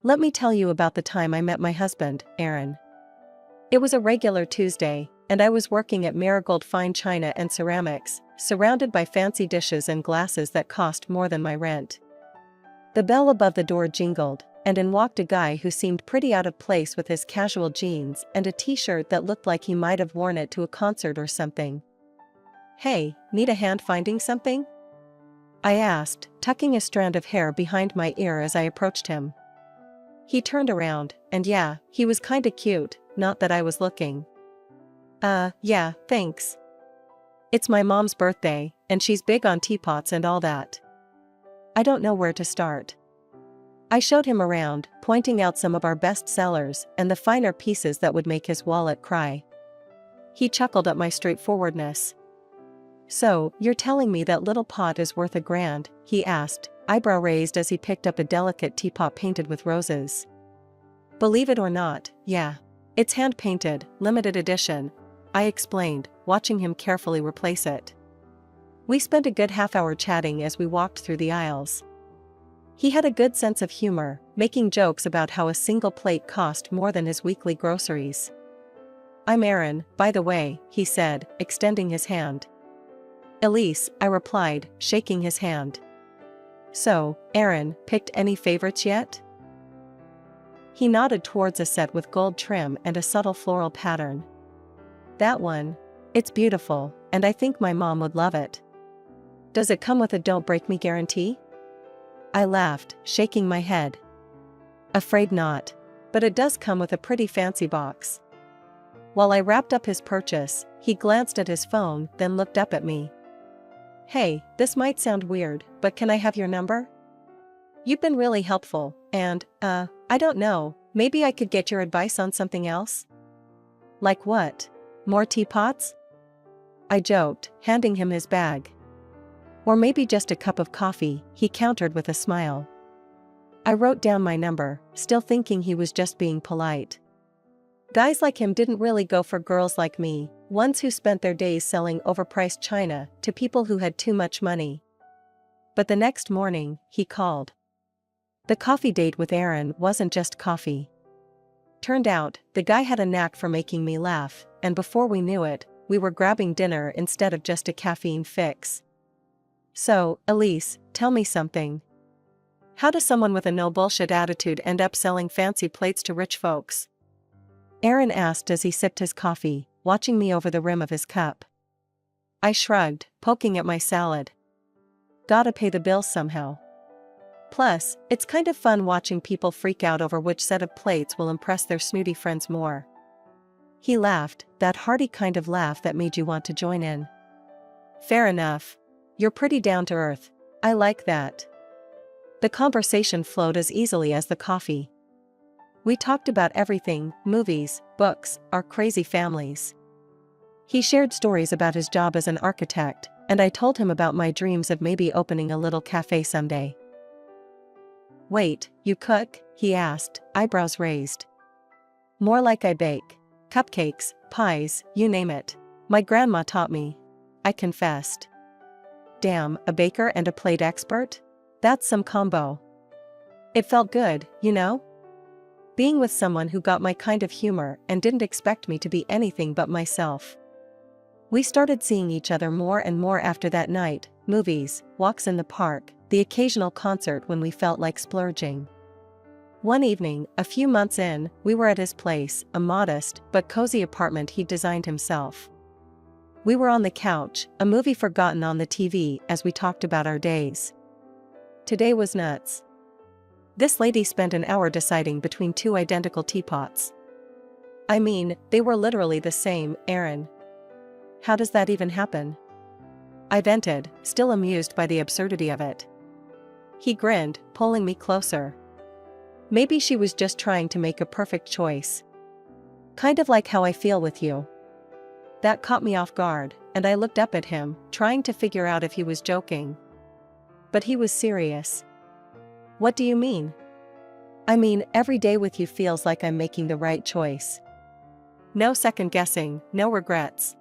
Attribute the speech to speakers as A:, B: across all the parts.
A: Let me tell you about the time I met my husband, Aaron. It was a regular Tuesday, and I was working at Marigold Fine China and Ceramics, surrounded by fancy dishes and glasses that cost more than my rent. The bell above the door jingled, and in walked a guy who seemed pretty out of place with his casual jeans and a t-shirt that looked like he might have worn it to a concert or something. "Hey, need a hand finding something?" I asked, tucking a strand of hair behind my ear as I approached him. He turned around, and yeah, he was kinda cute, not that I was looking. Yeah, thanks. It's my mom's birthday, and she's big on teapots and all that. I don't know where to start. I showed him around, pointing out some of our best sellers and the finer pieces that would make his wallet cry. He chuckled at my straightforwardness. "So, you're telling me that little pot is worth $1,000?" he asked, eyebrow raised as he picked up a delicate teapot painted with roses. "Believe it or not, yeah. It's hand-painted, limited edition," I explained, watching him carefully replace it. We spent a good half-hour chatting as we walked through the aisles. He had a good sense of humor, making jokes about how a single plate cost more than his weekly groceries. "I'm Aaron, by the way," he said, extending his hand. "Elise," I replied, shaking his hand. "So, Aaron, picked any favorites yet?" He nodded towards a set with gold trim and a subtle floral pattern. "That one. It's beautiful, and I think my mom would love it." "Does it come with a don't break me guarantee?" I laughed, shaking my head. "Afraid not. But it does come with a pretty fancy box." While I wrapped up his purchase, he glanced at his phone, then looked up at me. "Hey, this might sound weird, but can I have your number? You've been really helpful, and, I don't know, maybe I could get your advice on something else?" "Like what? More teapots?" I joked, handing him his bag. "Or maybe just a cup of coffee," he countered with a smile. I wrote down my number, still thinking he was just being polite. Guys like him didn't really go for girls like me, ones who spent their days selling overpriced china to people who had too much money. But the next morning, he called. The coffee date with Aaron wasn't just coffee. Turned out, the guy had a knack for making me laugh, and before we knew it, we were grabbing dinner instead of just a caffeine fix. "So, Elise, tell me something. How does someone with a no-bullshit attitude end up selling fancy plates to rich folks?" Aaron asked as he sipped his coffee, watching me over the rim of his cup. I shrugged, poking at my salad. "Gotta pay the bills somehow. Plus, it's kind of fun watching people freak out over which set of plates will impress their snooty friends more." He laughed, that hearty kind of laugh that made you want to join in. "Fair enough. You're pretty down to earth. I like that." The conversation flowed as easily as the coffee. We talked about everything: movies, books, our crazy families. He shared stories about his job as an architect, and I told him about my dreams of maybe opening a little cafe someday. "Wait, you cook?" he asked, eyebrows raised. "More like I bake. Cupcakes, pies, you name it. My grandma taught me," I confessed. Damn, a baker and a plate expert? That's some combo. It felt good, you know? Being with someone who got my kind of humor and didn't expect me to be anything but myself. We started seeing each other more and more after that night: movies, walks in the park, the occasional concert when we felt like splurging. One evening, a few months in, we were at his place, a modest but cozy apartment he'd designed himself. We were on the couch, a movie forgotten on the TV, as we talked about our days. Today was nuts. This lady spent an hour deciding between two identical teapots. I mean, they were literally the same, Aaron. How does that even happen? I vented, still amused by the absurdity of it. He grinned, pulling me closer. Maybe she was just trying to make a perfect choice. Kind of like how I feel with you. That caught me off guard, and I looked up at him, trying to figure out if he was joking. But he was serious. "What do you mean?" "I mean, every day with you feels like I'm making the right choice. No second guessing, no regrets.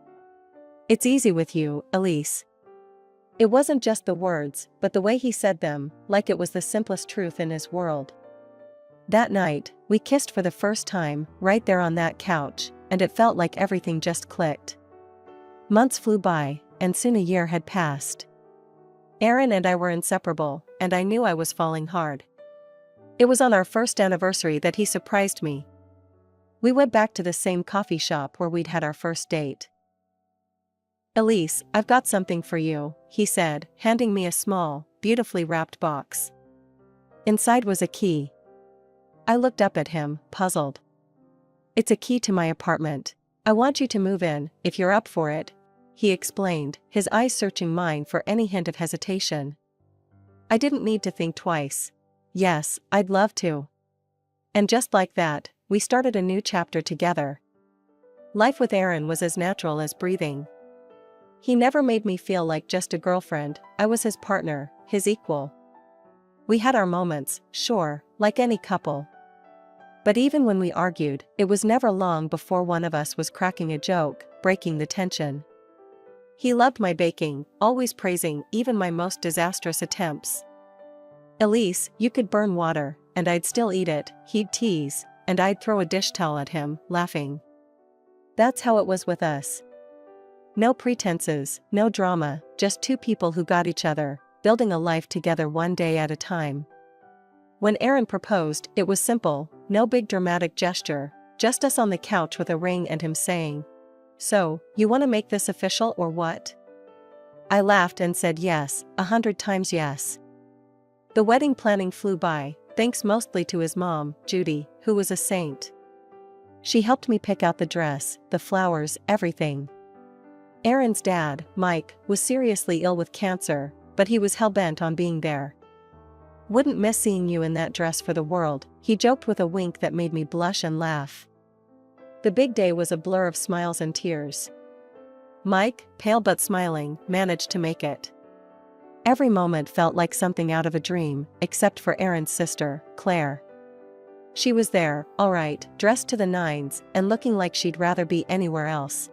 A: It's easy with you, Elise." It wasn't just the words, but the way he said them, like it was the simplest truth in his world. That night, we kissed for the first time, right there on that couch, and it felt like everything just clicked. Months flew by, and soon a year had passed. Aaron and I were inseparable, and I knew I was falling hard. It was on our first anniversary that he surprised me. We went back to the same coffee shop where we'd had our first date. "Elise, I've got something for you," he said, handing me a small, beautifully wrapped box. Inside was a key. I looked up at him, puzzled. "It's a key to my apartment. I want you to move in, if you're up for it," he explained, his eyes searching mine for any hint of hesitation. I didn't need to think twice. Yes, I'd love to. And just like that, we started a new chapter together. Life with Aaron was as natural as breathing. He never made me feel like just a girlfriend. I was his partner, his equal. We had our moments, sure, like any couple. But even when we argued, it was never long before one of us was cracking a joke, breaking the tension. He loved my baking, always praising even my most disastrous attempts. "Elise, you could burn water, and I'd still eat it," he'd tease, and I'd throw a dish towel at him, laughing. That's how it was with us. No pretenses, no drama, just two people who got each other, building a life together one day at a time. When Aaron proposed, it was simple, no big dramatic gesture, just us on the couch with a ring and him saying, "So, you want to make this official or what?" I laughed and said yes, 100 times yes. The wedding planning flew by, thanks mostly to his mom, Judy, who was a saint. She helped me pick out the dress, the flowers, everything. Aaron's dad, Mike, was seriously ill with cancer, but he was hell-bent on being there. "Wouldn't miss seeing you in that dress for the world," he joked with a wink that made me blush and laugh. The big day was a blur of smiles and tears. Mike, pale but smiling, managed to make it. Every moment felt like something out of a dream, except for Aaron's sister, Claire. She was there, all right, dressed to the nines, and looking like she'd rather be anywhere else.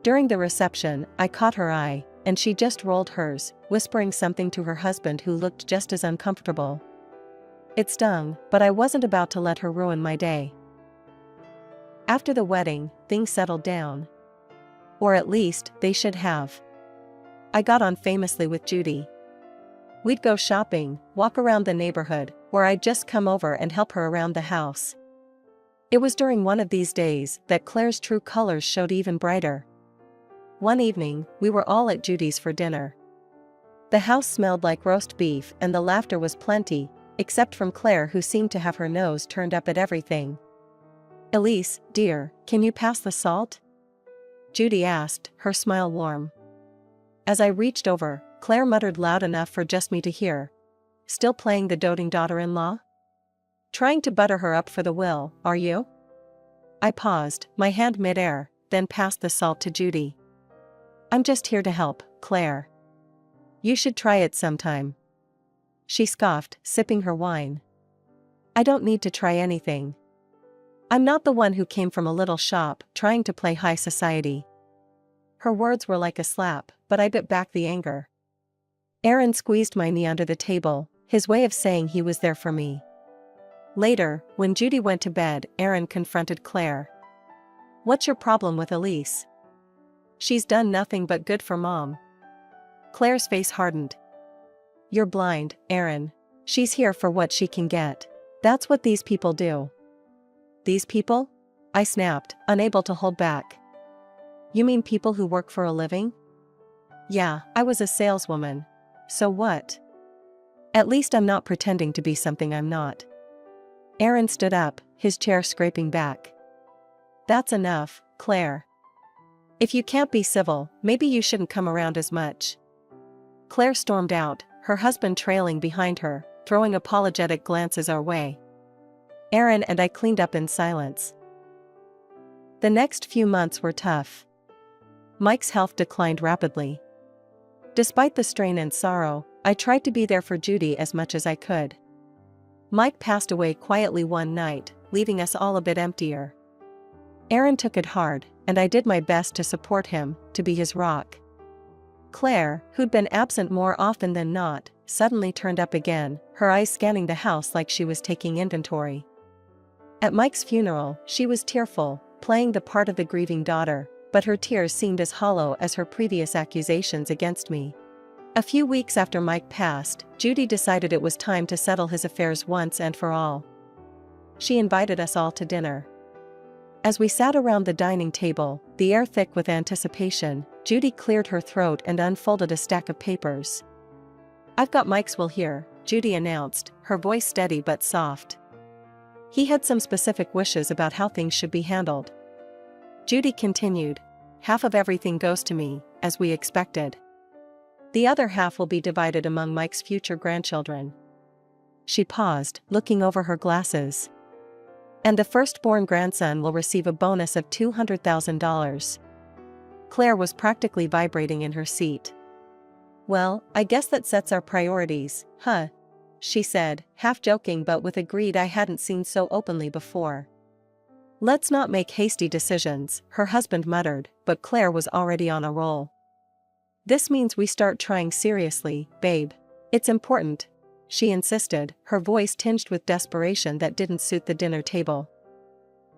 A: During the reception, I caught her eye, and she just rolled hers, whispering something to her husband who looked just as uncomfortable. It stung, but I wasn't about to let her ruin my day. After the wedding, things settled down. Or at least, they should have. I got on famously with Judy. We'd go shopping, walk around the neighborhood, or I'd just come over and help her around the house. It was during one of these days that Claire's true colors showed even brighter. One evening, we were all at Judy's for dinner. The house smelled like roast beef and the laughter was plenty, except from Claire, who seemed to have her nose turned up at everything. "Elise, dear, can you pass the salt?" Judy asked, her smile warm. As I reached over, Claire muttered loud enough for just me to hear. "Still playing the doting daughter-in-law? Trying to butter her up for the will, are you?" I paused, my hand mid-air, then passed the salt to Judy. "I'm just here to help, Claire. You should try it sometime." She scoffed, sipping her wine. "I don't need to try anything. I'm not the one who came from a little shop, trying to play high society." Her words were like a slap, but I bit back the anger. Aaron squeezed my knee under the table, his way of saying he was there for me. Later, when Judy went to bed, Aaron confronted Claire. "What's your problem with Elise? She's done nothing but good for Mom." Claire's face hardened. "You're blind, Aaron. She's here for what she can get. That's what these people do." "These people?" I snapped, unable to hold back. "You mean people who work for a living?" "Yeah, I was a saleswoman. So what? At least I'm not pretending to be something I'm not." Aaron stood up, his chair scraping back. "That's enough, Claire. If you can't be civil, maybe you shouldn't come around as much." Claire stormed out, her husband trailing behind her, throwing apologetic glances our way. Aaron and I cleaned up in silence. The next few months were tough. Mike's health declined rapidly. Despite the strain and sorrow, I tried to be there for Judy as much as I could. Mike passed away quietly one night, leaving us all a bit emptier. Aaron took it hard, and I did my best to support him, to be his rock. Claire, who'd been absent more often than not, suddenly turned up again, her eyes scanning the house like she was taking inventory. At Mike's funeral, she was tearful, playing the part of the grieving daughter, but her tears seemed as hollow as her previous accusations against me. A few weeks after Mike passed, Judy decided it was time to settle his affairs once and for all. She invited us all to dinner. As we sat around the dining table, the air thick with anticipation, Judy cleared her throat and unfolded a stack of papers. "I've got Mike's will here," Judy announced, her voice steady but soft. "He had some specific wishes about how things should be handled." Judy continued, "Half of everything goes to me, as we expected. The other half will be divided among Mike's future grandchildren." She paused, looking over her glasses. "And the firstborn grandson will receive a bonus of $200,000. Claire was practically vibrating in her seat. "Well, I guess that sets our priorities, huh?" she said, half joking but with a greed I hadn't seen so openly before. "Let's not make hasty decisions," her husband muttered, but Claire was already on a roll. "This means we start trying seriously, babe. It's important," she insisted, her voice tinged with desperation that didn't suit the dinner table.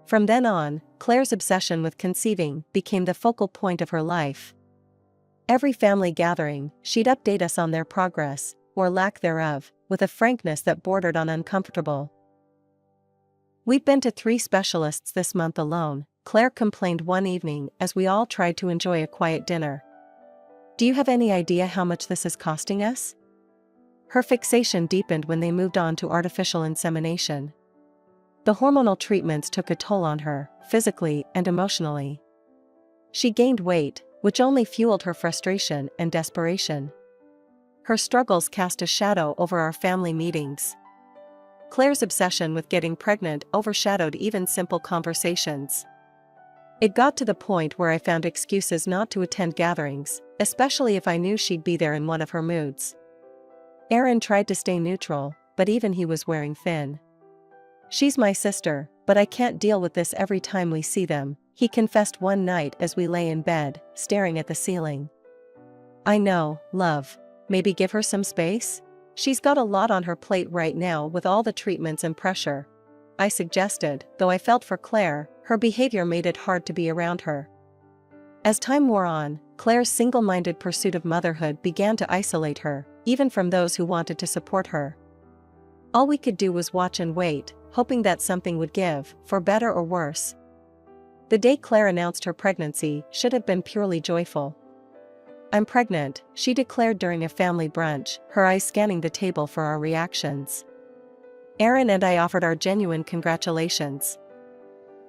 A: From then on, Claire's obsession with conceiving became the focal point of her life. Every family gathering, she'd update us on their progress, or lack thereof, with a frankness that bordered on uncomfortable. "We've been to 3 specialists this month alone," Claire complained one evening as we all tried to enjoy a quiet dinner. "Do you have any idea how much this is costing us?" Her fixation deepened when they moved on to artificial insemination. The hormonal treatments took a toll on her, physically and emotionally. She gained weight, which only fueled her frustration and desperation. Her struggles cast a shadow over our family meetings. Claire's obsession with getting pregnant overshadowed even simple conversations. It got to the point where I found excuses not to attend gatherings, especially if I knew she'd be there in one of her moods. Aaron tried to stay neutral, but even he was wearing thin. "She's my sister, but I can't deal with this every time we see them," he confessed one night as we lay in bed, staring at the ceiling. "I know, love. Maybe give her some space? She's got a lot on her plate right now with all the treatments and pressure," I suggested, though I felt for Claire, her behavior made it hard to be around her. As time wore on, Claire's single-minded pursuit of motherhood began to isolate her, even from those who wanted to support her. All we could do was watch and wait, hoping that something would give, for better or worse. The day Claire announced her pregnancy should have been purely joyful. "I'm pregnant," she declared during a family brunch, her eyes scanning the table for our reactions. Aaron and I offered our genuine congratulations.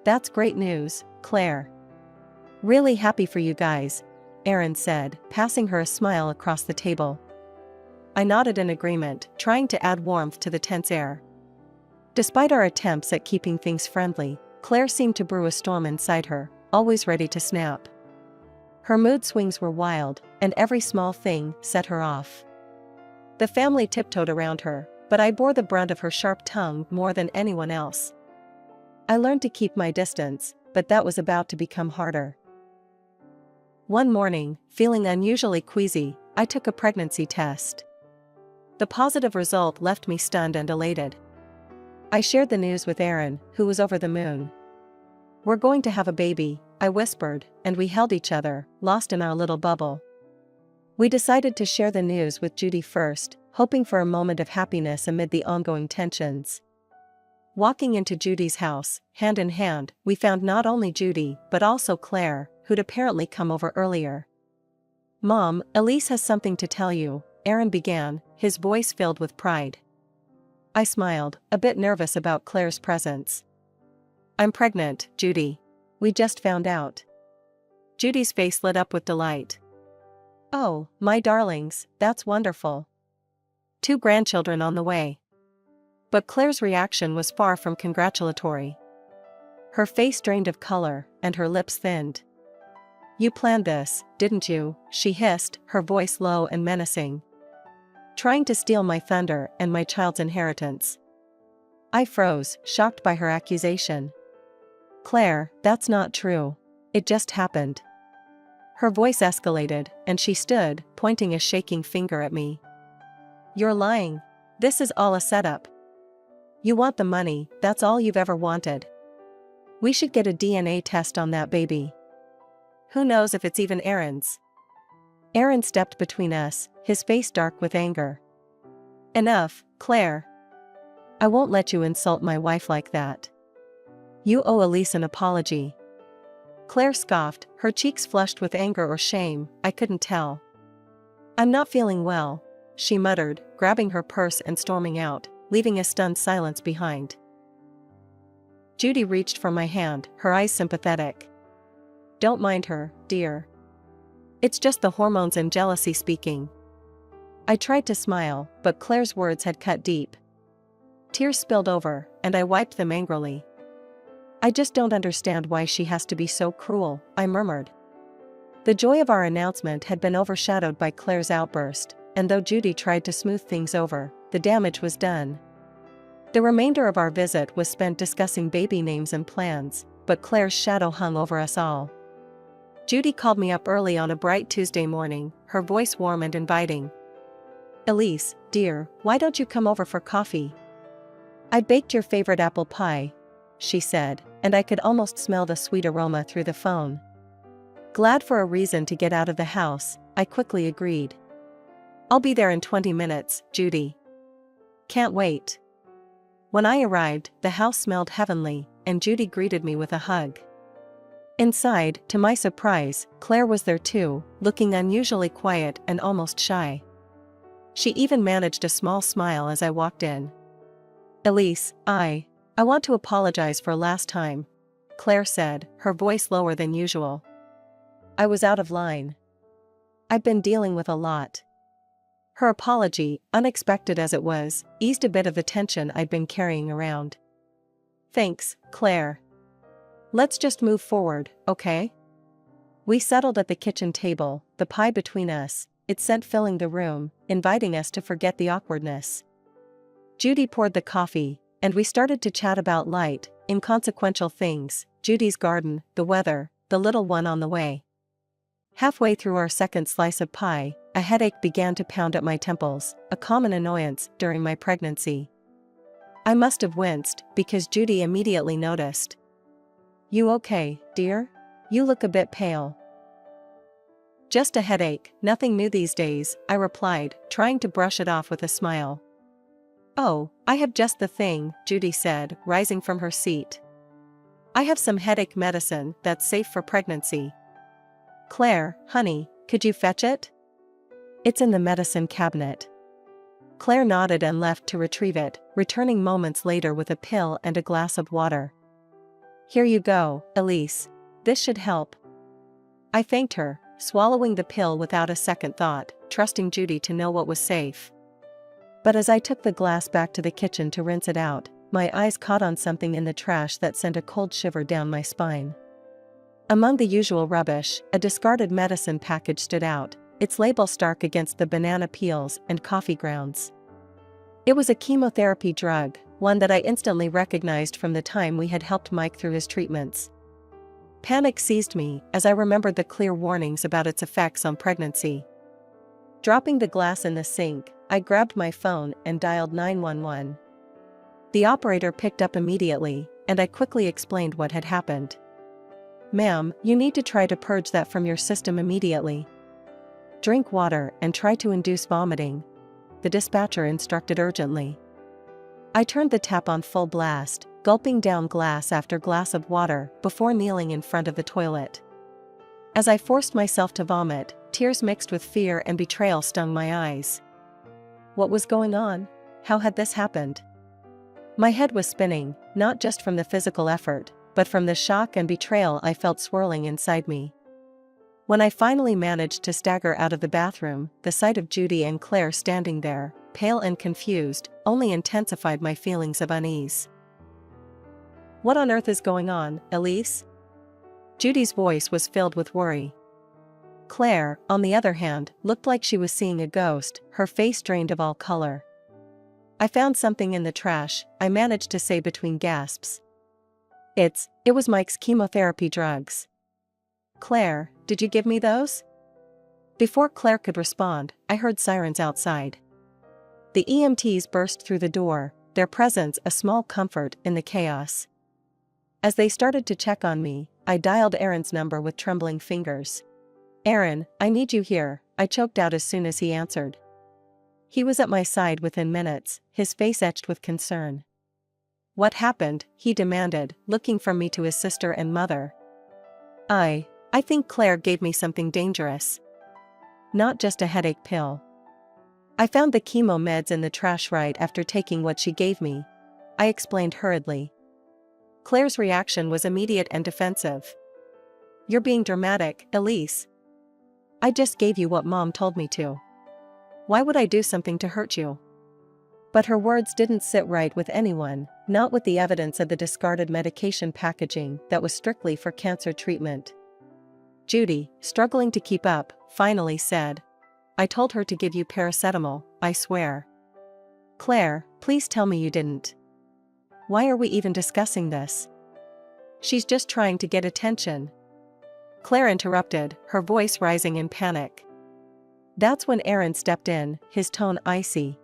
A: "That's great news, Claire. Really happy for you guys," Aaron said, passing her a smile across the table. I nodded in agreement, trying to add warmth to the tense air. Despite our attempts at keeping things friendly, Claire seemed to brew a storm inside her, always ready to snap. Her mood swings were wild, and every small thing set her off. The family tiptoed around her, but I bore the brunt of her sharp tongue more than anyone else. I learned to keep my distance, but that was about to become harder. One morning, feeling unusually queasy, I took a pregnancy test. The positive result left me stunned and elated. I shared the news with Aaron, who was over the moon. "We're going to have a baby," I whispered, and we held each other, lost in our little bubble. We decided to share the news with Judy first, hoping for a moment of happiness amid the ongoing tensions. Walking into Judy's house, hand in hand, we found not only Judy, but also Claire, who'd apparently come over earlier. "Mom, Elise has something to tell you," Aaron began, his voice filled with pride. I smiled, a bit nervous about Claire's presence. "I'm pregnant, Judy. We just found out." Judy's face lit up with delight. "Oh, my darlings, that's wonderful. 2 grandchildren on the way." But Claire's reaction was far from congratulatory. Her face drained of color, and her lips thinned. "You planned this, didn't you?" she hissed, her voice low and menacing. "Trying to steal my thunder and my child's inheritance." I froze, shocked by her accusation. "Claire, that's not true. It just happened." Her voice escalated, and she stood, pointing a shaking finger at me. "You're lying. This is all a setup." You want the money, that's all you've ever wanted. We should get a DNA test on that baby. Who knows if it's even Aaron's? Aaron stepped between us, his face dark with anger. Enough, Claire. I won't let you insult my wife like that. You owe Elise an apology. Claire scoffed, her cheeks flushed with anger or shame, I couldn't tell. I'm not feeling well, she muttered, grabbing her purse and storming out, leaving a stunned silence behind. Judy reached for my hand, her eyes sympathetic. Don't mind her, dear. It's just the hormones and jealousy speaking. I tried to smile, but Claire's words had cut deep. Tears spilled over, and I wiped them angrily. I just don't understand why she has to be so cruel, I murmured. The joy of our announcement had been overshadowed by Claire's outburst, and though Judy tried to smooth things over, the damage was done. The remainder of our visit was spent discussing baby names and plans, but Claire's shadow hung over us all. Judy called me up early on a bright Tuesday morning, her voice warm and inviting. Elise, dear, why don't you come over for coffee? I baked your favorite apple pie, she said, and I could almost smell the sweet aroma through the phone. Glad for a reason to get out of the house, I quickly agreed. I'll be there in 20 minutes, Judy. Can't wait. When I arrived, the house smelled heavenly, and Judy greeted me with a hug. Inside, to my surprise, Claire was there too, looking unusually quiet and almost shy. She even managed a small smile as I walked in. Elise, I want to apologize for last time, Claire said, her voice lower than usual. I was out of line. I've been dealing with a lot. Her apology, unexpected as it was, eased a bit of the tension I'd been carrying around. Thanks, Claire. Let's just move forward, okay? We settled at the kitchen table, the pie between us, its scent filling the room, inviting us to forget the awkwardness. Judy poured the coffee, and we started to chat about light, inconsequential things, Judy's garden, the weather, the little one on the way. Halfway through our second slice of pie, a headache began to pound at my temples, a common annoyance during my pregnancy. I must have winced, because Judy immediately noticed. You okay, dear? You look a bit pale. Just a headache, nothing new these days, I replied, trying to brush it off with a smile. Oh, I have just the thing, Judy said, rising from her seat. I have some headache medicine that's safe for pregnancy. Claire, honey, could you fetch it? It's in the medicine cabinet. Claire nodded and left to retrieve it, returning moments later with a pill and a glass of water. Here you go, Elise. This should help. I thanked her, swallowing the pill without a second thought, trusting Judy to know what was safe. But as I took the glass back to the kitchen to rinse it out, my eyes caught on something in the trash that sent a cold shiver down my spine. Among the usual rubbish, a discarded medicine package stood out, its label stark against the banana peels and coffee grounds. It was a chemotherapy drug, one that I instantly recognized from the time we had helped Mike through his treatments. Panic seized me as I remembered the clear warnings about its effects on pregnancy. Dropping the glass in the sink, I grabbed my phone and dialed 911. The operator picked up immediately, and I quickly explained what had happened. Ma'am, you need to try to purge that from your system immediately. Drink water and try to induce vomiting, the dispatcher instructed urgently. I turned the tap on full blast, gulping down glass after glass of water before kneeling in front of the toilet. As I forced myself to vomit, tears mixed with fear and betrayal stung my eyes. What was going on? How had this happened? My head was spinning, not just from the physical effort, but from the shock and betrayal I felt swirling inside me. When I finally managed to stagger out of the bathroom, the sight of Judy and Claire standing there, pale and confused, only intensified my feelings of unease. What on earth is going on, Elise? Judy's voice was filled with worry. Claire, on the other hand, looked like she was seeing a ghost, her face drained of all color. I found something in the trash, I managed to say between gasps. It was Mike's chemotherapy drugs. Claire, did you give me those? Before Claire could respond, I heard sirens outside. The EMTs burst through the door, their presence a small comfort in the chaos. As they started to check on me, I dialed Aaron's number with trembling fingers. "Aaron, I need you here," I choked out as soon as he answered. He was at my side within minutes, his face etched with concern. "What happened?" he demanded, looking from me to his sister and mother. I think Claire gave me something dangerous. Not just a headache pill. I found the chemo meds in the trash right after taking what she gave me," I explained hurriedly. Claire's reaction was immediate and defensive. "You're being dramatic, Elise. I just gave you what Mom told me to. Why would I do something to hurt you?" But her words didn't sit right with anyone, not with the evidence of the discarded medication packaging that was strictly for cancer treatment. Judy, struggling to keep up, finally said, "I told her to give you paracetamol, I swear." "Claire, please tell me you didn't. Why are we even discussing this? She's just trying to get attention." Claire interrupted, her voice rising in panic. That's when Aaron stepped in, his tone icy.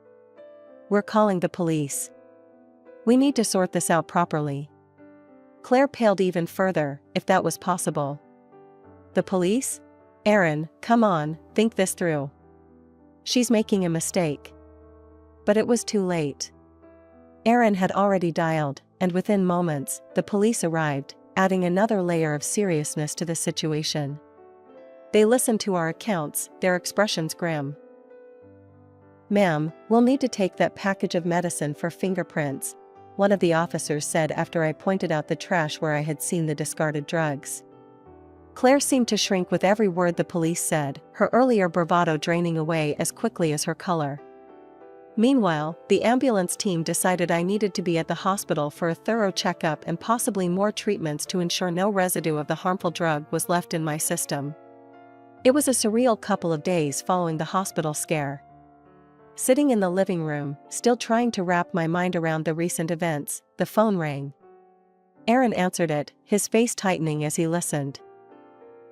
A: "We're calling the police. We need to sort this out properly." Claire paled even further, if that was possible. "The police? Aaron, come on, think this through. She's making a mistake." But it was too late. Aaron had already dialed, and within moments, the police arrived, adding another layer of seriousness to the situation. They listened to our accounts, their expressions grim. "Ma'am, we'll need to take that package of medicine for fingerprints," one of the officers said after I pointed out the trash where I had seen the discarded drugs. Claire seemed to shrink with every word the police said, her earlier bravado draining away as quickly as her color. Meanwhile, the ambulance team decided I needed to be at the hospital for a thorough checkup and possibly more treatments to ensure no residue of the harmful drug was left in my system. It was a surreal couple of days following the hospital scare. Sitting in the living room, still trying to wrap my mind around the recent events, the phone rang. Aaron answered it, his face tightening as he listened.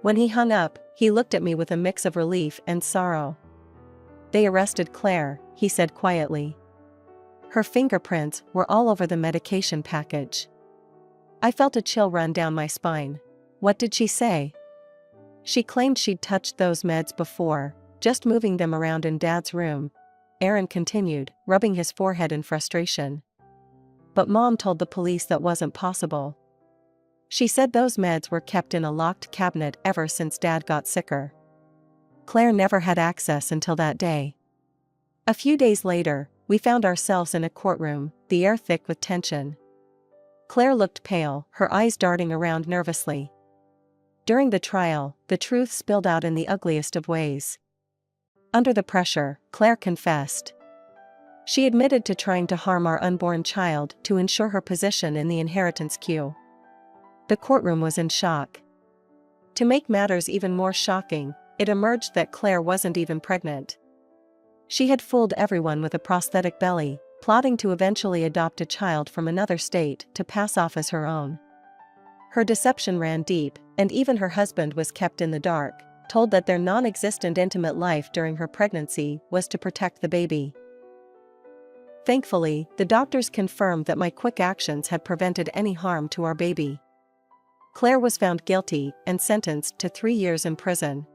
A: When he hung up, he looked at me with a mix of relief and sorrow. "They arrested Claire," he said quietly. "Her fingerprints were all over the medication package." I felt a chill run down my spine. "What did she say?" "She claimed she'd touched those meds before, just moving them around in Dad's room," Aaron continued, rubbing his forehead in frustration. "But Mom told the police that wasn't possible. She said those meds were kept in a locked cabinet ever since Dad got sicker. Claire never had access until that day." A few days later, we found ourselves in a courtroom, the air thick with tension. Claire looked pale, her eyes darting around nervously. During the trial, the truth spilled out in the ugliest of ways. Under the pressure, Claire confessed. She admitted to trying to harm our unborn child to ensure her position in the inheritance queue. The courtroom was in shock. To make matters even more shocking, it emerged that Claire wasn't even pregnant. She had fooled everyone with a prosthetic belly, plotting to eventually adopt a child from another state to pass off as her own. Her deception ran deep, and even her husband was kept in the dark, told that their non-existent intimate life during her pregnancy was to protect the baby. Thankfully, the doctors confirmed that my quick actions had prevented any harm to our baby. Claire was found guilty and sentenced to 3 years in prison.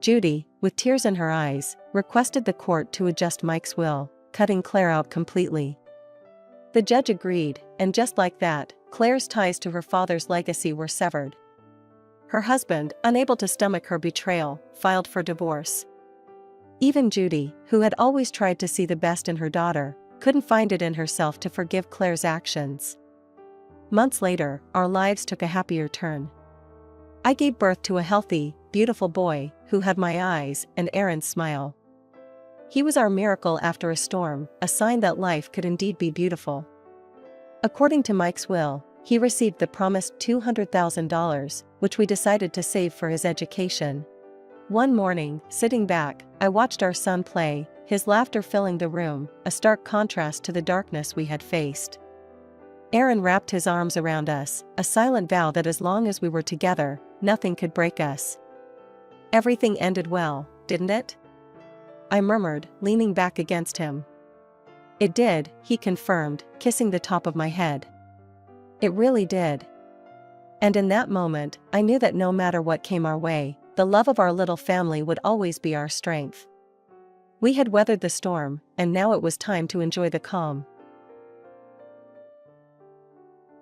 A: Judy, with tears in her eyes, requested the court to adjust Mike's will, cutting Claire out completely. The judge agreed, and just like that, Claire's ties to her father's legacy were severed. Her husband, unable to stomach her betrayal, filed for divorce. Even Judy, who had always tried to see the best in her daughter, couldn't find it in herself to forgive Claire's actions. Months later, our lives took a happier turn. I gave birth to a healthy, beautiful boy, who had my eyes and Aaron's smile. He was our miracle after a storm, a sign that life could indeed be beautiful. According to Mike's will, he received the promised $200,000, which we decided to save for his education. One morning, sitting back, I watched our son play, his laughter filling the room, a stark contrast to the darkness we had faced. Aaron wrapped his arms around us, a silent vow that as long as we were together, nothing could break us. "Everything ended well, didn't it?" I murmured, leaning back against him. It did, he confirmed, kissing the top of my head. It really did. And in that moment, I knew that no matter what came our way, the love of our little family would always be our strength. We had weathered the storm, and now it was time to enjoy the calm.